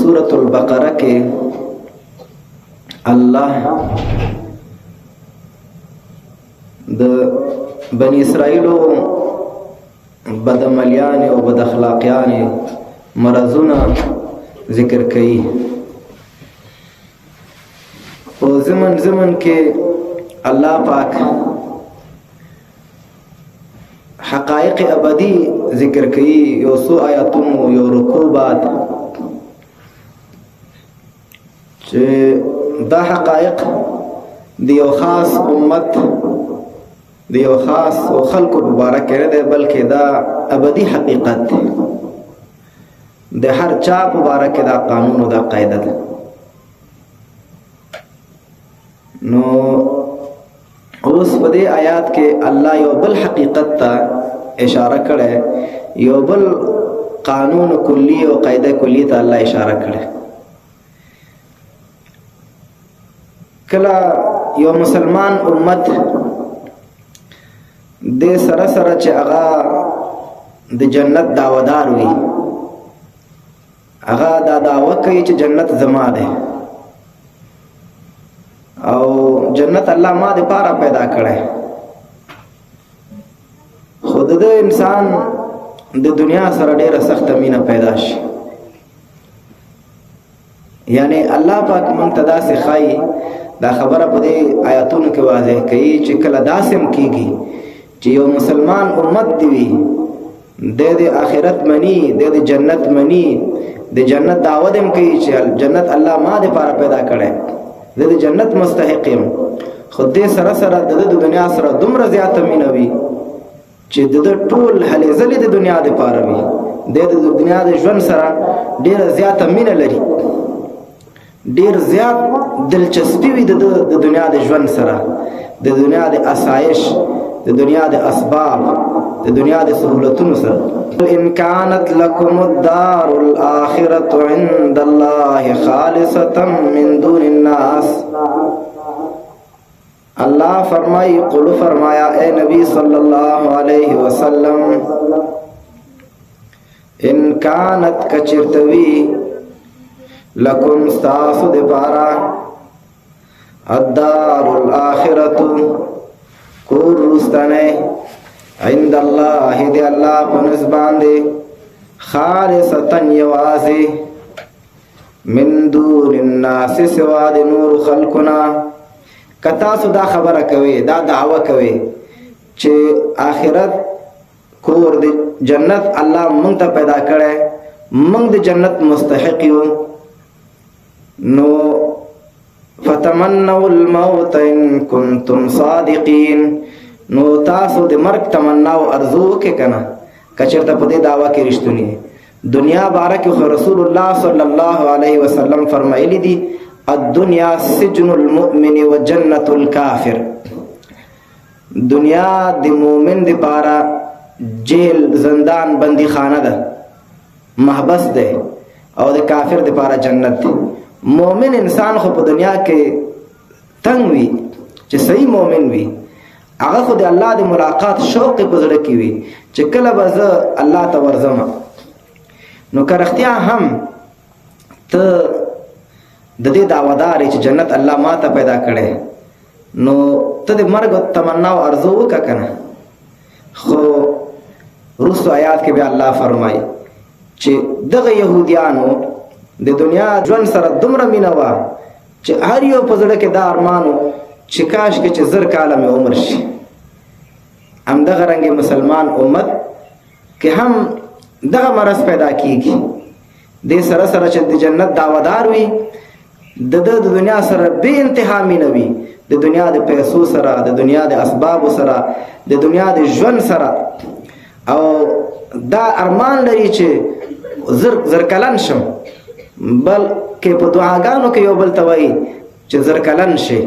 سورة البقرہ کے اللہ د بنی اسرائیلو بدعملیان او بد اخلاقیان مرضونه ذکر کړي. او زمن کې الله پاک حقائق ابدی ذکر کړي. یو څو آیاتونو یو رکوبات چې دا حقائق د یو خاص امت د یو خاص او خلکو مبارک نه ده، بلکې دا ابدی حقیقت ده. د هر چا مبارک دا قانون او دا قاعده ده. نو اوس په دې آیات کې الله یو بل حقیقت ته اشاره کړه، یو بل قانون کلی او قاعده کلی ته الله اشاره کړه. کله یو مسلمان امت د سره چې هغه د جنت دعوادار وي، هغه دا دعوه کوي چې جنت زما ده او جنت الله ما د پاره پیدا کړی. خود د انسان د دنیا سره ډیره سخت مینه پیدا شي. یعنی الله پاک مونږ ته داسې ښایي، دا خبره په دې آیاتونو کې واضح کوي چې کله داسې کیږي چې یو مسلمان امت دی وي، د آخرت منی، د جنت منی، د جنت دعوت هم کوي چې جنت الله ما د پاره پیدا کړی، د جنت مستحق یم. خو دې سره د دنیا سره دومره زیاته مینه وي چې د ټول هلې ځلې د دنیا د پاره وي، د دنیا د ژوند سره ډیره زیاته مینه لري، ډیر زیات دلچسپي وي د دنیا د ژوند سره، د دنیا د آسایش، د دنیا د اسباب، د دنیا د سہولتونو سره. ان كانت لكم الدار الاخره عند الله خالصه من دون الناس. اللہ فرمائی، قل فرمایا اے نبی صلی اللہ علیہ وسلم، ان كانت کچرتوی لکم ستاسو دی پارا الدار الاخرت کور رستنے عند اللہ دی اللہ پنس باندے خالصتاً یوازی من دون الناس سوا دی نور خلقنا. کتاسو دا خبر کوي، دا دعوه کوي چې آخرت کور دی جنت الله مونږ ته پیدا کړي، مونږ د جنت مستحق یو. نو فتمنوا الموت ان کنتم صادقین. نو تاسو د مرګ تمنا او ارزو کې کنه کچرته په دې دعوا کې رښتونی. دنیا بارک رسول الله صلی الله علیه وسلم فرمایلی دي الدنیا سجن المؤمن وجنة الکافر. دنیا د مؤمن د پاره جیل، زندان، بندی خانه ده، محبس ده، او د کافر د پاره جنت ده. مومن انسان خو په دنیا کې تنگ وي، چې صحیح مومن وي، هغه خو د الله د ملاقات شوق په زړه کې وي چې کله به زه الله ته ورځم. نو که رښتیا هم ته د دې دعوادار چې جنت الله ما ته پیدا کړی، نو ته د مرګ تمنا او ارزو وکړه کنه. خو وروستو آیات کې بیا الله فرمایي چې دغه یهودیانو د دنیا ژوند سره دومره مینه وه چې هر یو په زړه کې دا ارمانو چې کاش کې چې زر کاله مې عمر شي. همدغه رنګې مسلمان امت کې هم دغه مرض پیدا کیږي. دې سره چې د جنت دعوادار وي، د دنیا سره بې انتها مینه وي، د دنیا د پیسو سره، د دنیا د اسبابو سره، د دنیا د ژوند سره، او دا ارمان لري چې زر کلن شم، بلکې په دعاګانو کې یو بل ته وایي چې زر کلن شي.